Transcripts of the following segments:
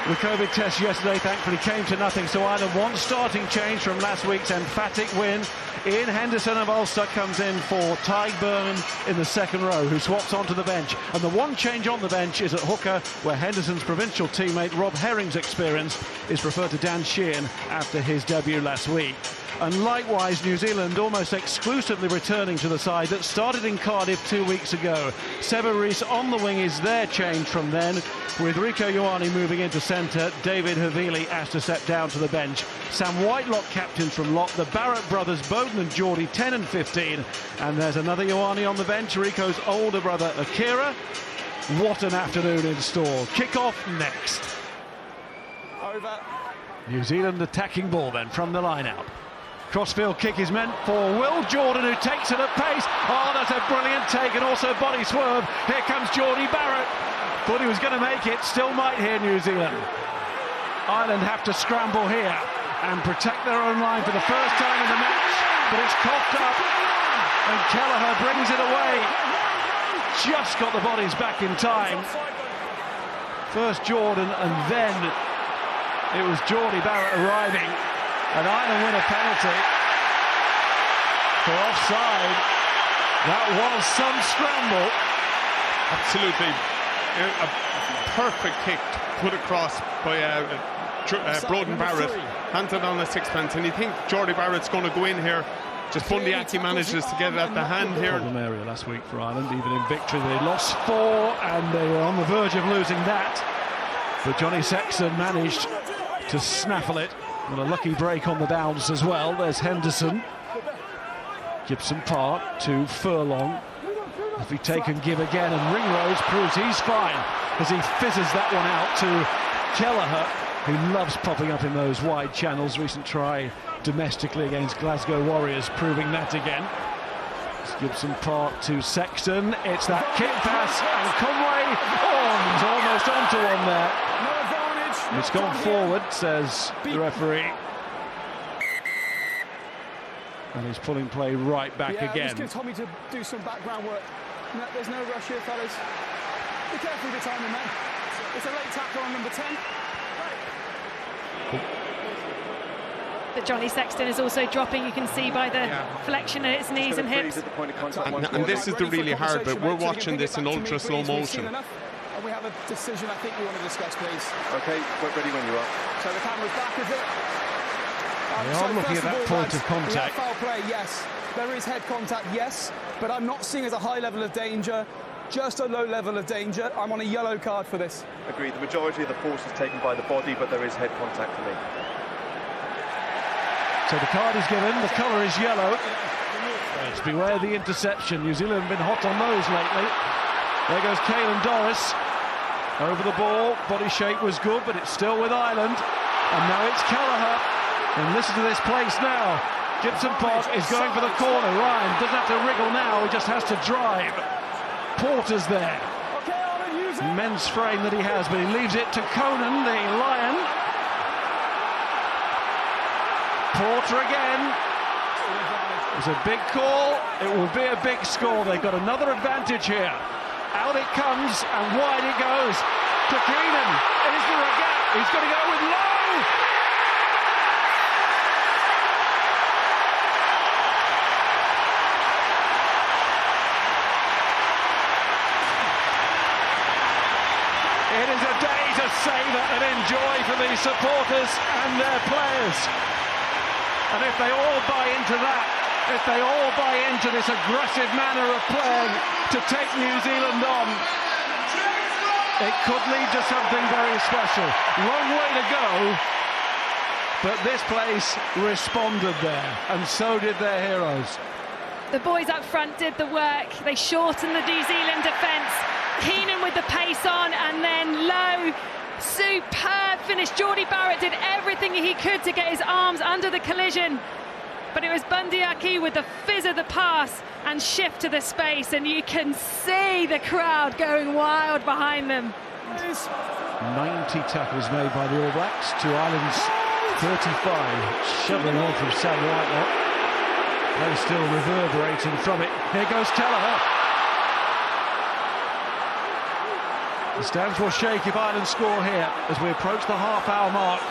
The COVID test yesterday thankfully came to nothing, so Ireland one starting change from last week's emphatic win. Ian Henderson of Ulster comes in for Tadhg Beirne in the second row, who swaps onto the bench. And the one change on the bench is at hooker, where Henderson's provincial teammate Rob Herring's experience is preferred to Dan Sheehan after his debut last week. And likewise, New Zealand almost exclusively returning to the side that started in Cardiff 2 weeks ago. Seba Rees on the wing is their change from then, with Rieko Ioane moving into centre, David Havili asked to step down to the bench. Sam Whitelock captains from lock, the Barrett brothers, Bowden and Geordie, 10 and 15. And there's another Ioane on the bench, Riko's older brother Akira. What an afternoon in store. Kick-off next. Over. New Zealand attacking ball then from the line-out. Crossfield kick is meant for Will Jordan, who takes it at pace. Oh, that's a brilliant take, and also body swerve. Here comes Geordie Barrett. Thought he was going to make it, still might here, New Zealand. Ireland have to scramble here and protect their own line for the first time in the match, but it's coughed up, and Kelleher brings it away. Just got the bodies back in time. First Jordan, and then it was Geordie Barrett arriving. And Ireland win a penalty for offside. That was some scramble. Absolutely. A perfect kick put across by Broden Barrett. Handed on a sixpence. And you think Geordie Barrett's going to go in here. Just Bundy Aki manages to get it at the hand here. Problem area last week for Ireland. Even in victory, they lost 4 and they were on the verge of losing that. But Johnny Sexton managed to snaffle it. And a lucky break on the downs as well. There's Henderson. Gibson Park to Furlong. If he take and give again, and Ringrose proves he's fine as he fizzes that one out to Kelleher, who loves popping up in those wide channels. Recent try domestically against Glasgow Warriors, proving that again. It's Gibson Park to Sexton. It's that kick pass, and Conway he's almost onto one there. It's gone forward, says the referee. And he's pulling play right back again. Just Tommy to do some background work. No, there's no rush here, fellas. Be careful with the timing, man. It's a late tackle on number 10. But Johnny Sexton is also dropping, you can see by the flexion at his knees and hips. And this is the really hard bit. We're watching this in ultra slow motion. And we have a decision I think we want to discuss, please. Okay, we're ready when you are. So the camera's back, is it? I'm looking at that point of contact. Foul play, yes. There is head contact, yes. But I'm not seeing as a high level of danger, just a low level of danger. I'm on a yellow card for this. Agreed. The majority of the force is taken by the body, but there is head contact for me. So the card is given, the colour is yellow. Let's beware the interception. New Zealand have been hot on those lately. There goes Kelleher and Doris. Over the ball, body shape was good, but it's still with Ireland. And now it's Kelleher. And listen to this place now. Gibson Park is going for the corner. Ryan doesn't have to wriggle now, he just has to drive. Porter's there. Immense frame that he has, but he leaves it to Conan, the Lion. Porter again. It's a big call. It will be a big score. They've got another advantage here. Out it comes, and wide it goes to Keenan. Is there a gap? He's going to go with Lowe. It is a day to savour and enjoy for these supporters and their players. And if they all buy into that, if they all buy into this aggressive manner of playing to take New Zealand on, it could lead to something very special. Long way to go, but this place responded there, and so did their heroes. The boys up front did the work. They shortened the New Zealand defence. Keenan with the pace on, and then Lowe. Superb finish. Geordie Barrett did everything he could to get his arms under the collision. But it was Bundy Aki with the fizz of the pass and shift to the space, and you can see the crowd going wild behind them. 90 tackles made by the All Blacks to Ireland's 35. Shoveling on from Sam Whitelock. Play still reverberating from it. Here goes Kelleher. The stands will shake if Ireland score here as we approach the half-hour mark.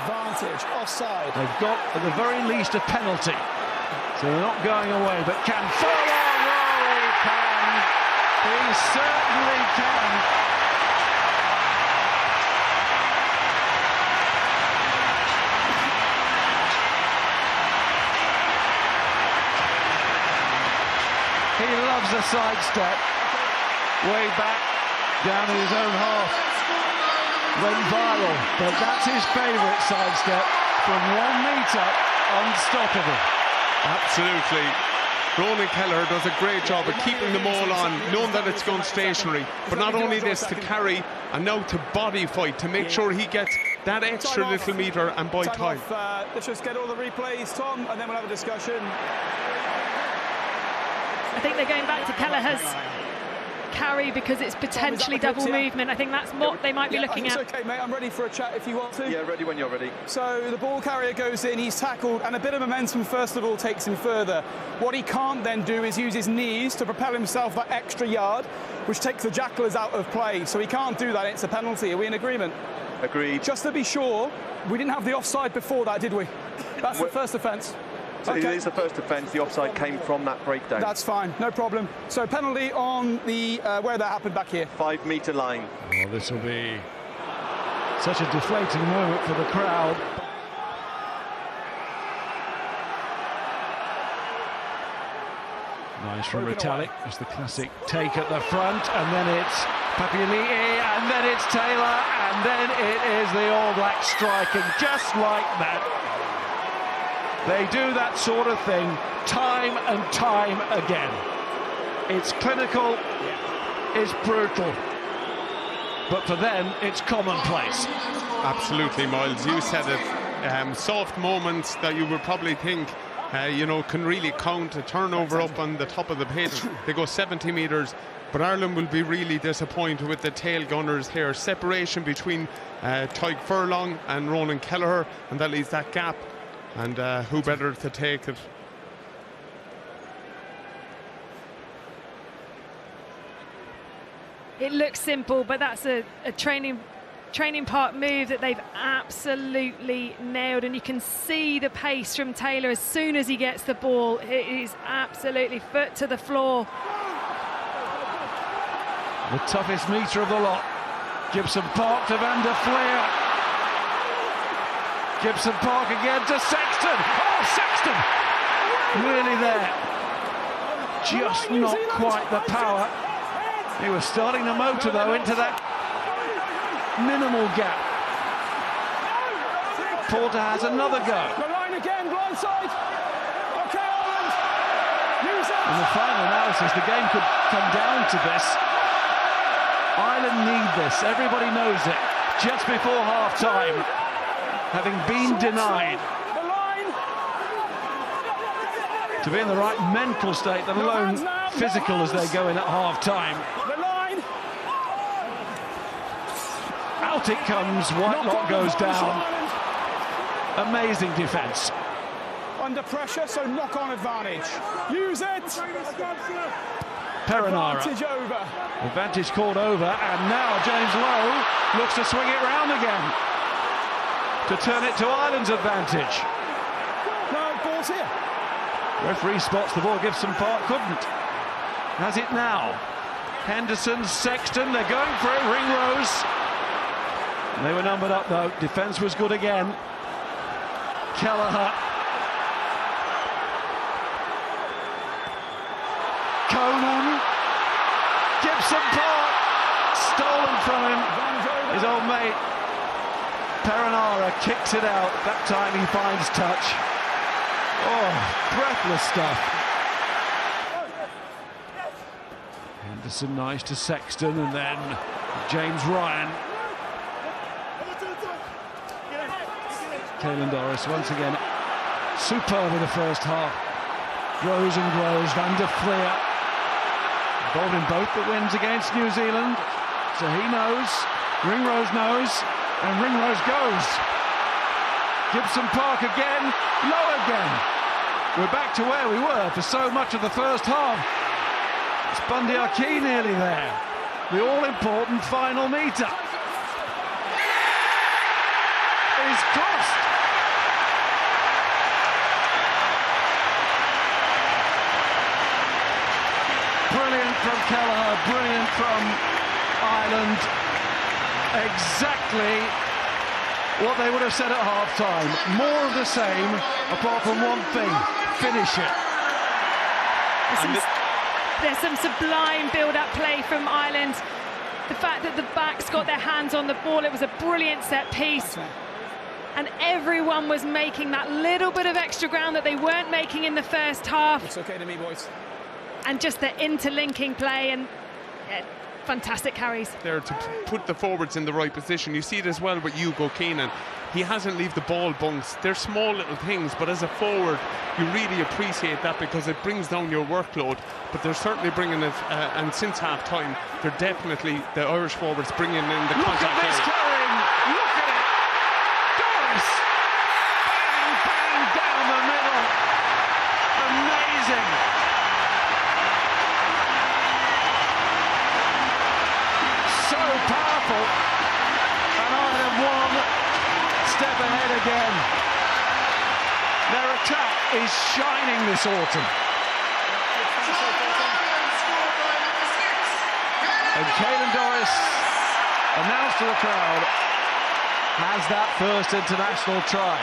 Advantage, offside. They've got, at the very least, a penalty. So they're not going away, but can furlong? Oh, he can. He certainly can. He loves a sidestep. Way back, down in his own half. Went viral, but that's his favourite sidestep. From 1 metre, unstoppable. Absolutely. Ronan Kelleher does a great job of keeping the ball on, knowing that it's gone stationary. But not only this, to carry and now to body fight, to make sure he gets that extra little metre and by time. Let's just get all the replays, Tom, and then we'll have a discussion. I think they're going back to Kelleher's carry because it's potentially double movement. I think that's what they might be looking at. It's okay, mate. I'm ready for a chat if you want to. Yeah, ready when you're ready. So the ball carrier goes in, he's tackled, and a bit of momentum, first of all, takes him further. What he can't then do is use his knees to propel himself that extra yard, which takes the jacklers out of play. So he can't do that. It's a penalty. Are we in agreement? Agreed. Just to be sure, we didn't have the offside before that, did we? That's the first offence. So it is the first offence. The offside came from that breakdown. That's fine, no problem. So penalty on the where that happened back here. 5 metre line. Well, this will be such a deflating moment for the crowd. Nice from Retallick. It's the classic take at the front, and then it's Papialiti, and then it's Taylor, and then it is the All Blacks striking just like that. They do that sort of thing time and time again. It's clinical, it's brutal, but for them, it's commonplace. Absolutely, Miles. You said it. Soft moments that you would probably think, you know, can really count a turnover up on the top of the pitch. They go 70 metres, but Ireland will be really disappointed with the tail gunners here. Separation between Tadhg Furlong and Ronan Kelleher, and that leaves that gap. And who better to take it? It looks simple, but that's a training park move that they've absolutely nailed, and you can see the pace from Taylor as soon as he gets the ball. It is absolutely foot to the floor. The toughest metre of the lot. Gibson Park to Van der Fleer. Gibson Park again to Sexton. Oh, Sexton! Really there. Just not quite the power. He was starting to motor, though, into that minimal gap. Porter has another go. The line again, blindside. Okay, Ireland. Use it. In the final analysis, the game could come down to this. Ireland need this. Everybody knows it. Just before half-time, having been denied. To be in the right mental state, let alone physical, as they go in at half-time. Out it comes, Whitelock goes down. Amazing defence. Under pressure, so knock-on advantage. Use it! Perinara. Advantage over. Advantage called over, and now James Lowe looks to swing it round again to turn it to Ireland's advantage. No, ball's here. Referee spots the ball, Gibson Park couldn't. Has it now. Henderson, Sexton, they're going for it, Ringrose. They were numbered up though, defence was good again. Kelleher. Conan. Gibson Park. Stolen from him. His old mate. Perinara kicks it out. That time he finds touch. Oh, breathless stuff. Henderson nice to Sexton, and then James Ryan. Kelleher and Doris once again superb in the first half. Grows and grows. Van der Fleer involved in both the wins against New Zealand, so he knows. Ringrose knows, and Ringrose goes. Gibson Park again, Lowe again. We're back to where we were for so much of the first half. It's Bundy Aki nearly there. the all-important final meter is crossed. Brilliant from Kelleher, brilliant from Ireland. Exactly what they would have said at half-time. More of the same, apart from one thing: finish it. There's some sublime build-up play from Ireland. The fact that the backs got their hands on the ball, it was a brilliant set piece. And everyone was making that little bit of extra ground that they weren't making in the first half. It's okay to me, boys. And just the interlinking play, and yeah, fantastic carries. There to put the forwards in the right position. You see it as well with Hugo Keenan. He hasn't left the ball bunks. They're small little things, but as a forward, you really appreciate that because it brings down your workload. But they're certainly bringing it, and since half-time, they're definitely, the Irish forwards bringing in the contact. Look at this carrying! Look at it! Doris! Bang, bang, down the middle! Amazing! So powerful, and Ireland one step ahead again. Their attack is shining this autumn. And Kelleher and Doris announced to the crowd has that first international try.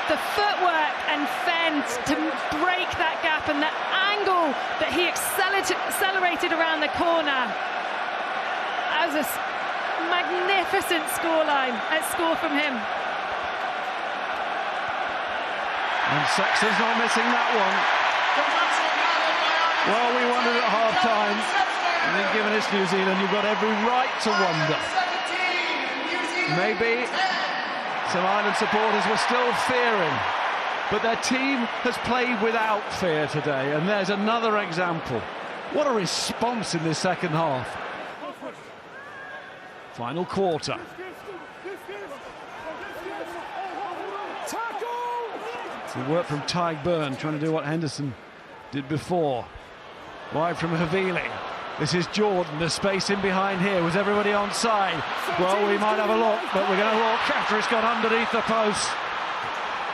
The footwork and fend to break that gap, and the angle that he accelerated around the corner. That was a magnificent score from him. And Sexton's not missing that one. Well, we wondered at half-time, and then given it's New Zealand, you've got every right to wonder. Maybe some Ireland supporters were still fearing, but their team has played without fear today, and there's another example. What a response in this second half. Final quarter. Good work from Tyburn, trying to do what Henderson did before. Wide from Havili. This is Jordan, the space in behind here. Was everybody onside? Well, we might have a look, but we're going to look after it's gone underneath the post.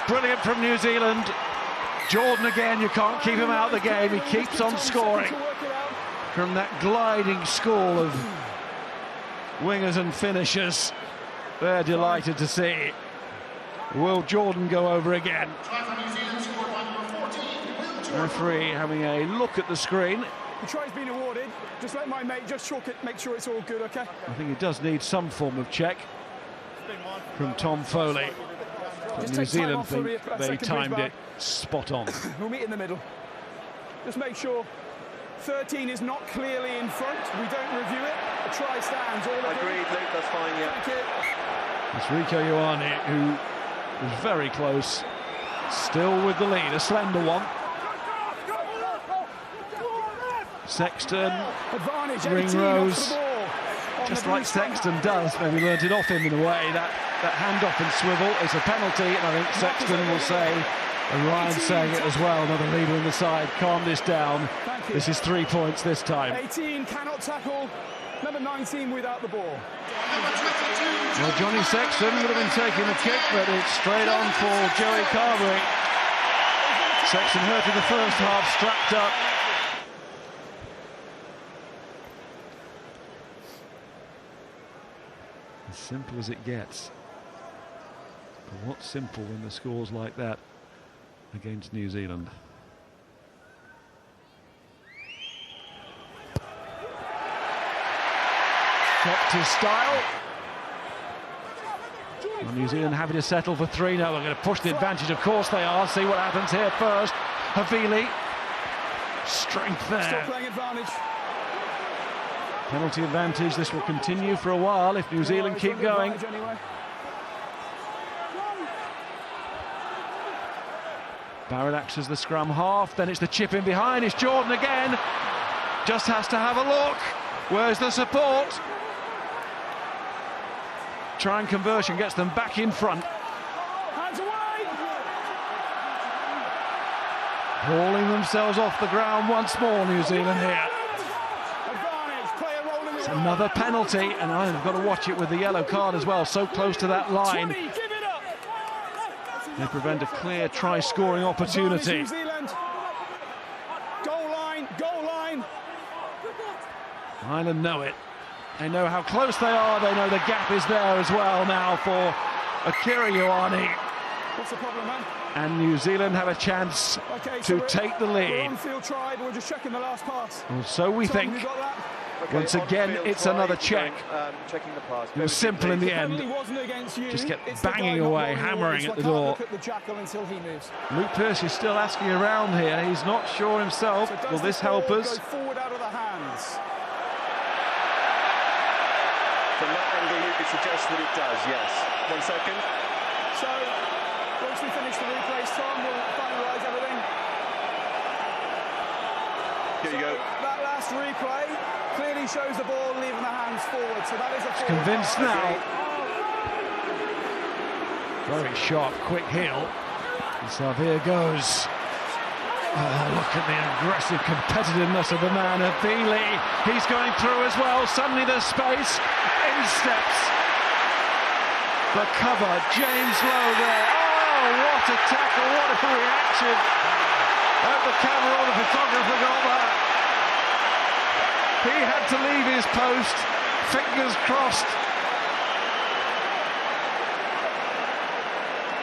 Brilliant from New Zealand. Jordan again, you can't keep him out of the game. He keeps on scoring from that gliding school of wingers and finishers. They're delighted to see. Will Jordan go over again? Referee having a look at the screen. The try's been awarded. Just let my mate just chalk it, make sure it's all good, okay? I think he does need some form of check from Tom Foley. But New Zealand think they timed it spot on. We'll meet in the middle. Just make sure 13 is not clearly in front. We don't review it. A try stands. All agreed, Luke, that's fine, yeah. Thank you. It's Rico Ioane who was very close. Still with the lead, a slender one. Sexton, Ringrose, just like Sexton does, maybe learnt it off him in a way. That hand-off and swivel is a penalty, and I think Sexton will say, and Ryan's saying it as well, another leader in the side, calm this down. This is 3 points this time. 18 cannot tackle, number 19 without the ball. Well, Johnny Sexton would have been taking the kick, but it's straight on for Joey Carbery. Sexton hurt in the first half, strapped up. As simple as it gets. But what's simple when the score's like that against New Zealand? Kept his style. Well, New Zealand happy to settle for 3 now. They're going to push the advantage, of course they are. See what happens here first. Havili. Strength there. Still playing advantage. Penalty advantage. This will continue for a while if New Zealand keep going. Anyway. Barrett acts as the scrum half. Then it's the chip in behind. It's Jordan again. Just has to have a look. Where's the support? Try and conversion gets them back in front. Hands away. Hauling themselves off the ground once more, New Zealand here. Advantage. Play it Another penalty, and I've got to watch it with the yellow card as well, so close to that line. They prevent a clear try-scoring opportunity. New Zealand. Goal line, goal line. Ireland know it. They know how close they are. They know the gap is there as well now for Akira Ioane. What's the problem, man? And New Zealand have a chance to take the lead. We're on field try, but we're just checking the last pass. Well, so we Tom, think. you got that? Okay, Once again, it's another check. Checking the pass. It was simple in the end. Just get banging away, hammering at the door. Look at the jackal until he moves. Luke Pearce is still asking around here. He's not sure himself. So Will this help us? Go forward out of the hands. From that angle, you could suggest that it does, yes. 1 second. So, once we finish the replays, Tom, we'll finalise everything. Here you go. That last replay clearly shows the ball leaving the hands forward, so that is a forward Convinced pass. now. Very sharp, quick heel. And Savia goes. Oh, look at the aggressive competitiveness of the man, Avili. He's going through as well. Suddenly there's space. In steps the cover. James Lowe there. Oh, what a tackle, what a reaction. Hope the camera or the photographer got that. He had to leave his post. Fingers crossed.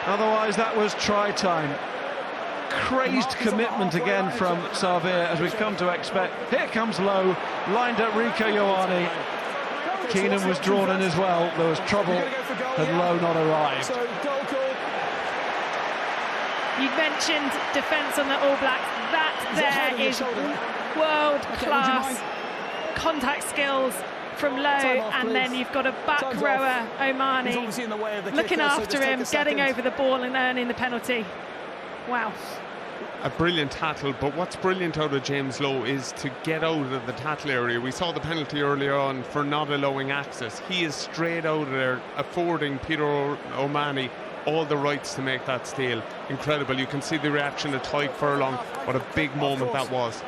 Otherwise, that was try time. Crazed commitment again from Savia, as we've come to expect. Here comes Lowe, lined up Rieko Ioane. Keenan was drawn in as well. There was trouble had Lowe not arrived. You mentioned defence on the All Blacks. That there is world-class contact skills from Lowe, and then you've got a back rower, Omani, looking after him, getting over the ball and earning the penalty. Wow. A brilliant tackle, but what's brilliant out of James Lowe is to get out of the tackle area. We saw the penalty earlier on for not allowing access. He is straight out of there, affording Peter O'Mahony all the rights to make that steal. Incredible. You can see the reaction of Tyke Furlong. What a big moment that was.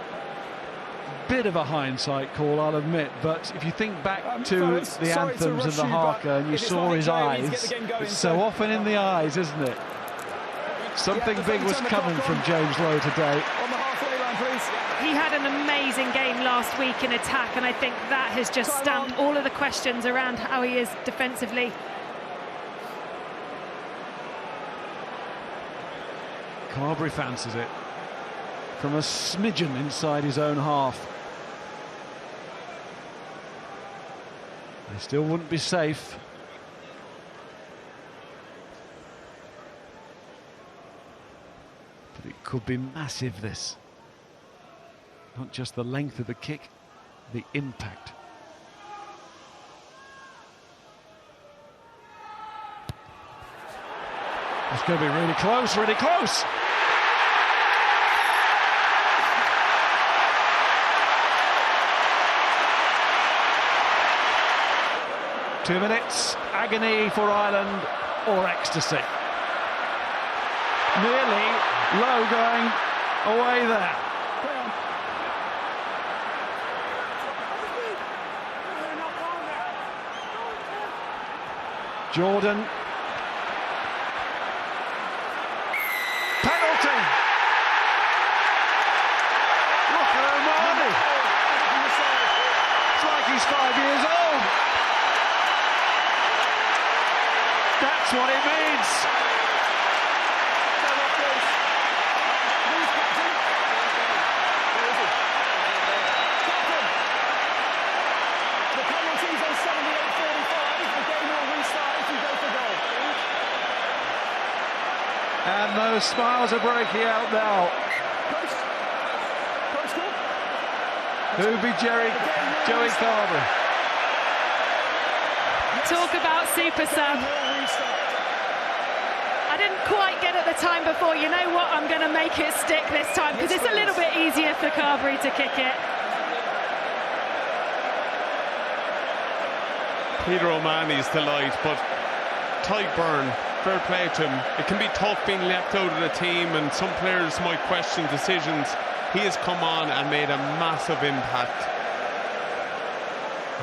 Bit of a hindsight call, I'll admit, but if you think back to the anthems and the haka and you saw his eyes, it's so often in the eyes, isn't it? Something big was coming from James Lowe today. On the halfway line, please. He had an amazing game last week in attack, and I think that has just stamped all of the questions around how he is defensively. Carbery fancies it from a smidgen inside his own half. They still wouldn't be safe. But it could be massive, this. Not just the length of the kick, the impact. It's going to be really close, really close. Two minutes, agony for Ireland or ecstasy. Nearly Lowe going away there. Jordan. Penalty. Look at Omani. It's like he's 5 years old. That's what it means. The penalty's on 78-45. The game will restart if you go for goal. And those smiles are breaking out now. Who'll be Joey Carbery? Talk about super sub. I didn't quite get it the time before. You know what? I'm going to make it stick this time because it's a little bit easier for Carbery to kick it. Peter O'Mahony's delight, but Tyke Byrne, fair play to him. It can be tough being left out of the team, and some players might question decisions. He has come on and made a massive impact.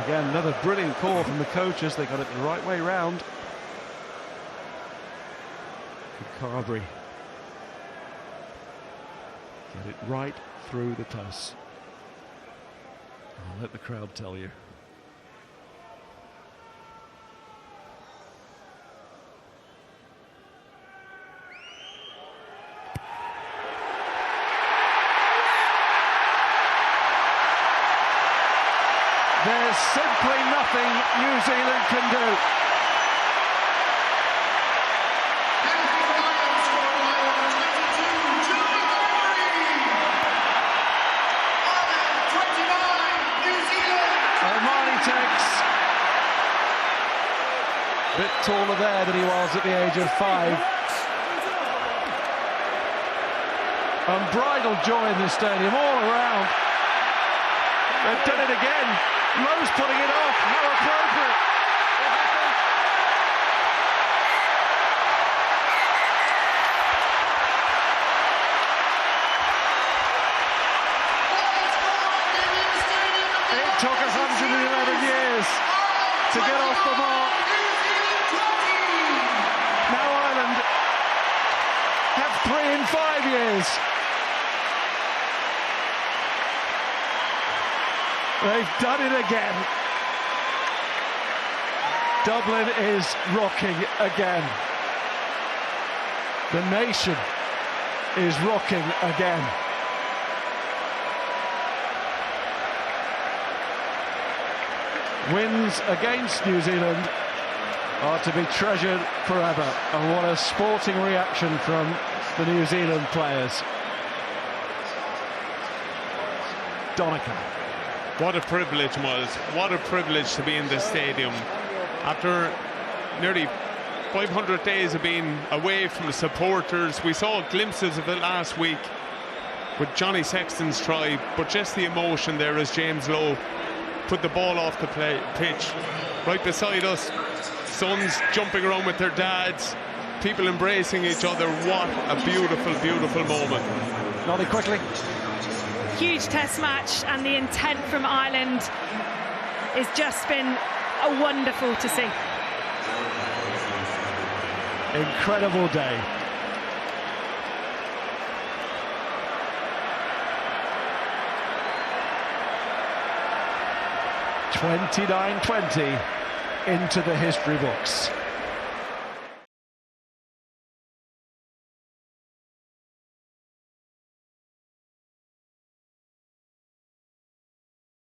Again, another brilliant call from the coaches. They got it the right way round. Carbery get it right through the posts. I'll let the crowd tell you. There's simply nothing New Zealand can do. A bit taller there than he was at the age of 5. Unbridled joy in this stadium all around. They've done it again. Lowe's putting it off. How appropriate. It took 111 years to get off the mark. Now Ireland have 3 in 5 years. They've done it again. Dublin is rocking again. The nation is rocking again. Wins against New Zealand are to be treasured forever. And what a sporting reaction from the New Zealand players. Donica. What a privilege, Miles. What a privilege to be in this stadium. After nearly 500 days of being away from the supporters, we saw glimpses of it last week with Johnny Sexton's try, but just the emotion there as James Lowe put the ball off the pitch. Right beside us, sons jumping around with their dads, people embracing each other. What a beautiful, beautiful moment. Nolly quickly. Huge test match, and the intent from Ireland has just been wonderful to see. Incredible day. (29-20) into the history books.